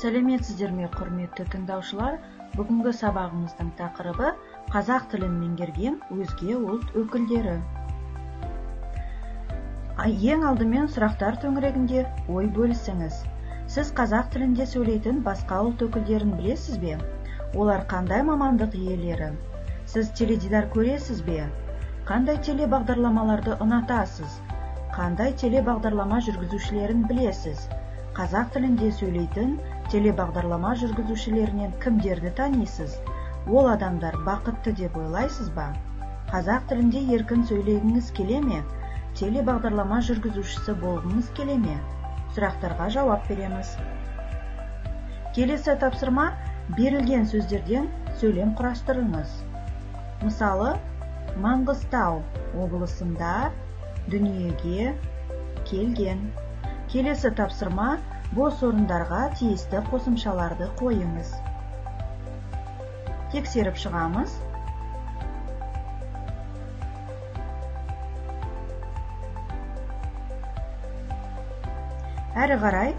Сәлеметсіздер ме, құрметті тыңдаушылар? Бүгінгі сабағымыздың тақырыбы қазақ тілін меңгерген өзге ұлт өкілдері. Ең алдымен сұрақтар төңірегінде ой бөлісіңіз. Сіз қазақ тілінде сөйлейтін басқа ұлт өкілдерін білесіз бе? Олар қандай мамандық иелері? Сіз теледидар көресіз бе? Қандай телебағдарламаларды ұнатасыз? Қандай телебағдарлама жүргізушілерін білесіз? Қазақ тілінде сөйлейтін телебағдарлама жүргізушілерінен кімдерді танисыз? Ол адамдар бақытты деп ойлайсыз ба? Қазақ тілінде еркін сөйлегіңіз келе ме? Телебағдарлама жүргізушісі болғыңыз келе ме? Сұрақтарға жауап береміз. Келесі тапсырма: берілген сөздерден сөйлем құрастырыңыз. Мысалы, Маңғыстау облысында дүниеге келген. Келесі тапсырма: бос орындарға тиісті қосымшаларды қойыңыз. Тексеріп шығамыз. Әрі қарай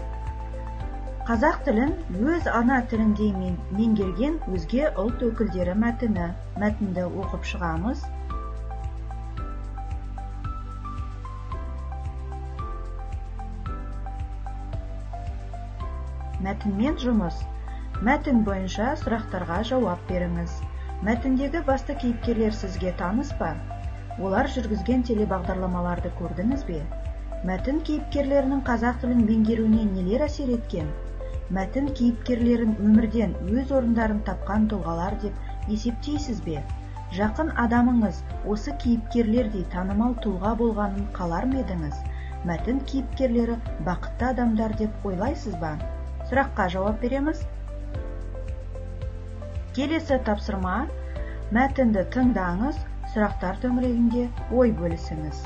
қазақ тілін өз ана тіліндей меңгерген өзге ұлт өкілдері мәтінді оқып шығамыз. Мәтінмен жұмыс. Мәтін бойынша сұрақтарға жауап беріңіз. Мәтіндегі басты кейіпкерлер сізге таныс па? Олар жүргізген телебағдарламаларды көрдіңіз бе? Мәтін кейіпкерлерінің қазақ тілін меңгеруіне нелер әсер еткен? Мәтін кейіпкерлерін өмірден өз орындарын тапқан тұлғалар деп есептейсіз бе? Жақын адамыңыз осы кейіпкерлердей танымал тұлға болғанын қалар ма едіңіз? Мәтін кейіпкерлері бақытты адамдар деп ойлайсыз ба? Сұраққа жауап береміз. Келесі тапсырма: мәтінді тыңдаңыз, сұрақтар төңірегінде ой бөлісіңіз.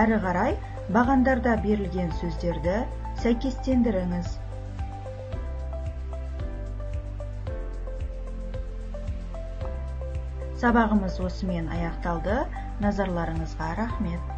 Әрі қарай бағандарда берілген сөздерді сәйкестендіріңіз. Сабағымыз осымен аяқталды. Назарларыңызға рахмет.